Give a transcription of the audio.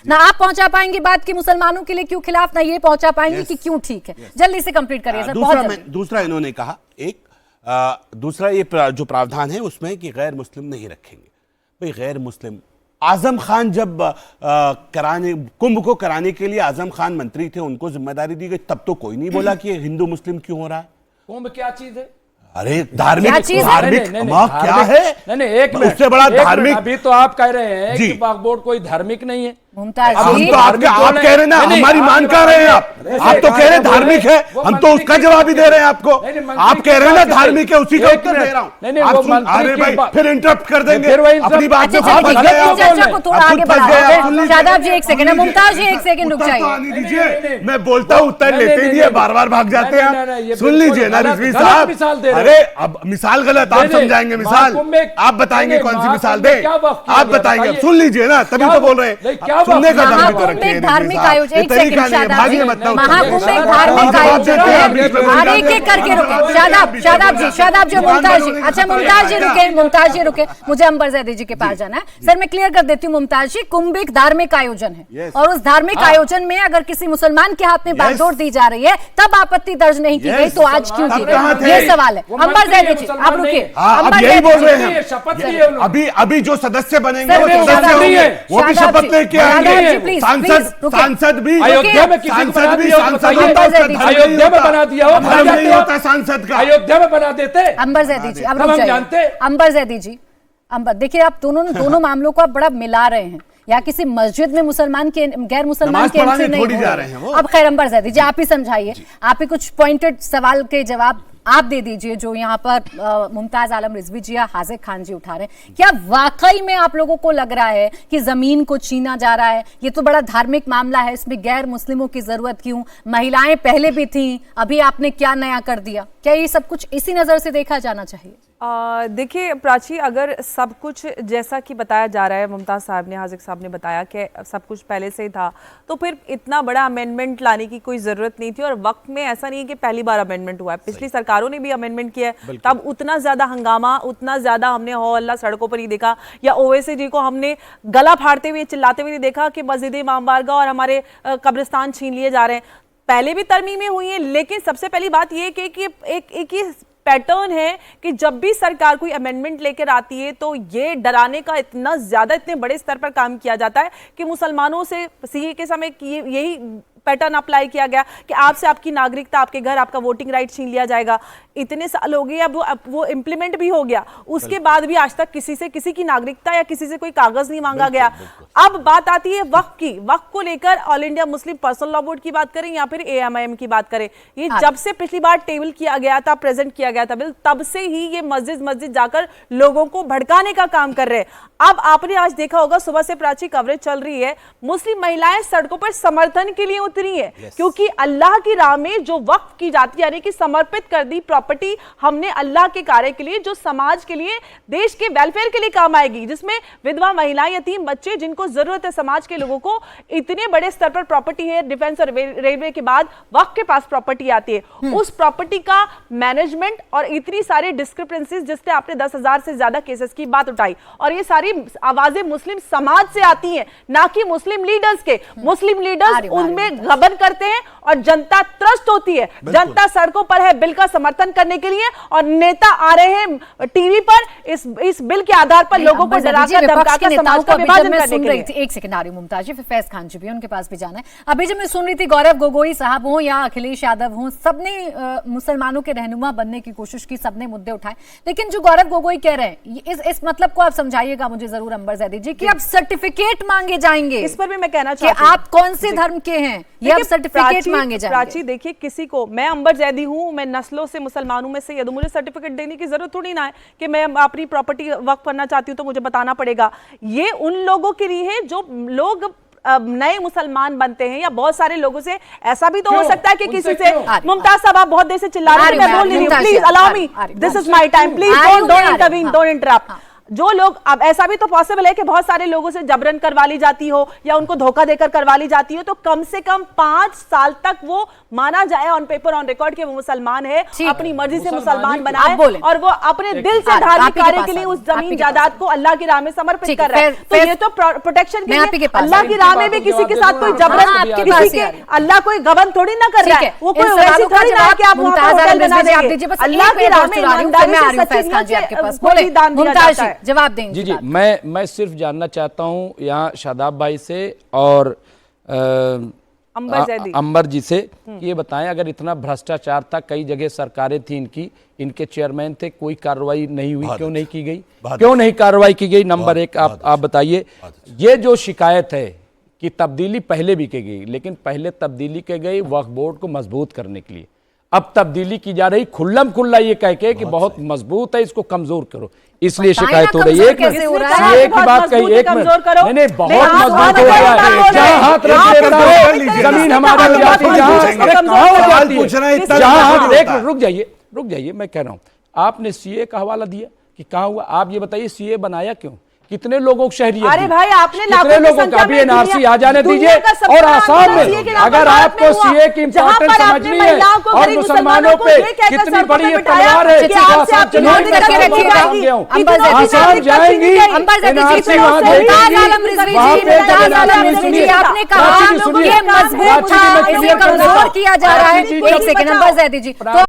ना आप पहुंचा पाएंगे बात की मुसलमानों के लिए क्यों खिलाफ, ना ये पहुंचा पाएंगे कि क्यों ठीक है। जल्दी से कंप्लीट करिए सर। दूसरा इन्होंने कहा दूसरा ये जो प्रावधान है उसमें कि गैर मुस्लिम नहीं रखेंगे। भाई गैर मुस्लिम, आजम खान जब कुंभ को कराने के लिए आजम खान मंत्री थे, उनको जिम्मेदारी दी गई, तब तो कोई नहीं बोला कि हिंदू मुस्लिम क्यों हो रहा है। कुंभ क्या चीज है? अरे धार्मिक क्या है? नहीं एक मिनट, उससे बड़ा धार्मिक। अभी तो आप कह रहे हैं कि वक्फ बोर्ड कोई धार्मिक नहीं है। मुमताज आप कह रहे हैं ना, हमारी मान कर रहे हैं आप तो कह रहे हैं धार्मिक है, हम तो उसका जवाब ही दे रहे हैं आपको। आप कह रहे हैं ना धार्मिक है, उसी का उत्तर दे रहा हूँ। अरे भाई फिर इंटरप्ट कर देंगे अपनी बात। शादाब जी एक सेकंड, मुमताज जी एक सेकंड रुक जाइए। मैं बोलता हूँ उत्तर लेते ही नहीं, बार बार भाग जाते हैं। सुन लीजिए ना रिजवी साहब, अरे अब मिसाल गलत आप समझाएंगे, मिसाल आप बताएंगे कौन सी मिसाल दे, आप बताएंगे। सुन लीजिए ना, तभी तो बोल रहे हैं। सुनने का दम भी तो रखिए। धार्मिक आयोजन, एक सेकंड भागिए मत ना। महाकुंभ एक धार्मिक आयोजन है, एक एक करके रुके। शादाब जी, मुमताज जी, अच्छा मुमताज जी रुके, मुझे अंबर जैदी जी के पास जाना है। सर मैं क्लियर कर देती हूँ मुमताज जी, कुंभ एक धार्मिक आयोजन है और उस धार्मिक आयोजन में अगर किसी मुसलमान के हाथ में बागडोर दी जा रही है तब आपत्ति दर्ज नहीं की गई, तो आज क्यों की गई, ये सवाल है। अंबर जैदी जी आप रुकिए, यही बोल रहे हैं। शपथ अभी जो सदस्य बनेंगे वो भी शपथ लेके आएंगे। सांसद भी अयोध्या में बना दिया हो, नहीं होता सांसद का, अयोध्या में बना देते। अंबर जैदी जी अब हम जानते, अंबर जैदी जी देखिए आप दोनों मामलों को आप बड़ा मिला रहे हैं। या किसी मस्जिद में मुसलमान के गैर मुसलमान के एंट्री नहीं हो रहे हैं। अब खैर अंबर जैदी जी आप ही समझाइए, आप ही कुछ पॉइंटेड सवाल के जवाब आप दे दीजिए जो यहाँ पर मुमताज आलम रिजवी जी या हाजिक खान जी उठा रहे हैं। क्या वाकई में आप लोगों को लग रहा है कि जमीन को छीना जा रहा है? ये तो बड़ा धार्मिक मामला है, इसमें गैर मुस्लिमों की जरूरत क्यों? महिलाएं पहले भी थीं, अभी आपने क्या नया कर दिया? क्या ये सब कुछ इसी नजर से देखा जाना चाहिए? देखिए प्राची, अगर सब कुछ जैसा कि बताया जा रहा है, मुमताज साहब ने, हाजिक साहब ने बताया कि सब कुछ पहले से ही था, तो फिर इतना बड़ा अमेंडमेंट लाने की कोई ज़रूरत नहीं थी। और वक्त में ऐसा नहीं है कि पहली बार अमेंडमेंट हुआ है, पिछली सरकारों ने भी अमेंडमेंट किया है, तब उतना ज़्यादा हंगामा, उतना ज़्यादा हमने हो अल्लाह सड़कों पर ही देखा, या ओवैसी जी को हमने गला फाड़ते हुए चिल्लाते हुए नहीं देखा कि मस्जिद इमाम बारगाह और हमारे कब्रिस्तान छीन लिए जा रहे हैं। पहले भी तरमीमें हुई हैं, लेकिन सबसे पहली बात यह कि एक पैटर्न है कि जब भी सरकार कोई अमेंडमेंट लेकर आती है तो ये डराने का इतने बड़े स्तर पर काम किया जाता है कि मुसलमानों से सीए के समय यही पैटर्न अप्लाई किया गया कि आपसे आपकी नागरिकता, आपके घर, आपका वोटिंग राइट छीन लिया जाएगा। इतने साल हो गए, अब वो इम्प्लीमेंट भी हो गया, उसके बाद भी आज तक किसी की नागरिकता या किसी से कोई कागज नहीं मांगा गया। अब बात आती है वक्फ की। वक्फ को लेकर all India Muslim personal law board की बात करें या फिर एएमआईएम की बात करें, ये जब से पिछली बार टेबल किया गया था, प्रेजेंट किया गया था बिल, तब से ही ये मस्जिद जाकर लोगों को भड़काने का काम कर रहे हैं। अब आपने आज देखा होगा, सुबह से प्राची कवरेज चल रही है, मुस्लिम महिलाएं सड़कों पर समर्थन के लिए उतरी है, क्योंकि अल्लाह की राह में जो वक्फ की जाती है, यानी कि समर्पित कर दी प्रॉपर्टी हमने अल्लाह के कार्य के लिए, जो समाज के लिए, देश के वेलफेयर के लिए काम आएगी, जिसमें विधवा महिलाएं, यतीम बच्चे, जिनको जरूरत है समाज के लोगों को, इतने बड़े स्तर पर प्रॉपर्टी है। डिफेंस और रेलवे के बाद वक्फ के पास प्रॉपर्टी आती है, उस प्रॉपर्टी का मैनेजमेंट और इतनी सारी डिस्क्रिपेंसीज, जिससे आपने 10,000 से ज्यादा केसेस की बात उठाई, और ये सारी आवाजें मुस्लिम समाज से आती हैं, ना कि मुस्लिम लीडर्स के। मुस्लिम लीडर्स उनमें गबन करते हैं और जनता त्रस्त होती है, जनता सड़कों पर है बिल का समर्थन करने के लिए, और नेता आ रहे हैं टीवी पर इस बिल के आधार पर लोगों को डराकर धमकाकर समाज का विभाजन करने के लिए। एक सेकंड आ रही हूं मुमताज जी, फिर फैज खान जी भी, उनके पास भी जाना है। अभी जब मैं सुन रही थी, गौरव गोगोई साहब हो या अखिलेश यादव हो, सबने मुसलमानों के रहनुमा बनने की कोशिश की, सबने मुद्दे उठाए, लेकिन जो गौरव गोगोई कह रहे हैं, इस मतलब को आप समझाइएगा मुझे जरूर अंबर जैदी जी, कि अब सर्टिफिकेट मांगे जाएंगे। इस पर भी मैं कहना चाहती हूं आप कौन से धर्म के हैं, ये अब सर्टिफिकेट मांगे जाएंगे। प्राची देखिए, किसी को, मैं अंबर जैदी हूं, मैं नस्लों से मुसलमानों में से, मुझे सर्टिफिकेट देने की जरूरत थोड़ी ना है कि मैं अपनी प्रॉपर्टी वक्फ करना चाहती हूं तो मुझे बताना पड़ेगा। ये उन लोगों के लिए है जो लोग नए मुसलमान बनते हैं, या बहुत सारे लोगों से ऐसा भी तो हो सकता है कि किसी से। मुमताज साहब आप बहुत देर से चिल्ला रहे हैं, मैं बोल रही हूं, please allow me, this is my time, please don't intervene, don't interrupt. जो लोग, अब ऐसा भी तो पॉसिबल है कि बहुत सारे लोगों से जबरन करवा ली जाती हो या उनको धोखा देकर करवा ली जाती हो, तो कम से कम 5 साल तक वो माना जाए ऑन पेपर ऑन रिकॉर्ड कि वो मुसलमान है, अपनी मर्जी से मुसलमान बनाए और वो अपने दिल से धार्मिक कार्य के लिए उस जमीन जायदाद को अल्लाह की राह में समर्पित कर रहा है। तो ये तो प्रोटेक्शन के लिए अल्लाह की राह में भी किसी के साथ कोई जबरन, किसी के अल्लाह कोई गबन थोड़ी ना कर रहा है, वो कोई वैसी थोड़ी ना कि आप वहां पर होटल बना देंगे। अल्लाह की राह में ईमानदारी से सच्ची नीयत दान दिया जाता है। जवाब दें जी। मैं सिर्फ जानना चाहता हूं यहाँ शादाब भाई से और अंबर जी से, ये बताएं अगर इतना भ्रष्टाचार था, कई जगह सरकारें थी इनके चेयरमैन थे, कोई कार्रवाई नहीं हुई, क्यों नहीं की गई, क्यों नहीं कार्रवाई की गई? नंबर एक आप बताइए। ये जो शिकायत है कि तब्दीली पहले भी की गई, लेकिन पहले तब्दीली की गई वक्फ बोर्ड को मजबूत करने के लिए, अब तब्दीली की जा रही खुल्लम खुल्ला ये कह के कि बहुत मजबूत है, इसको कमजोर करो, इसलिए शिकायत हो रही है। एक की बात कही, एक मिनट, नहीं बहुत मजबूत हो रहा है, जहां हाथ रख देता है जमीन हमारी हो जाती है, जहां एक रुक जाइए, मैं कह रहा हूं आपने सीए का हवाला दिया कि कहां हुआ, आप ये बताइए सीए बनाया क्यों, कितने लोगों को शहरियत, अरे भाई आपने कितने लोगों का भी एनआरसी आ जाने दीजिए, और आसाम में अगर आपको सीए की इंपॉर्टेंस समझनी है और मुसलमानों पे कितनी बड़ी ये तलवार है, आसाम जाएंगी एनआरसी वहां आपने कहा कि मजबूत था, इसे कमजोर किया जा रहा है। एक सेकंड अंबर ज़ैदी जी, तो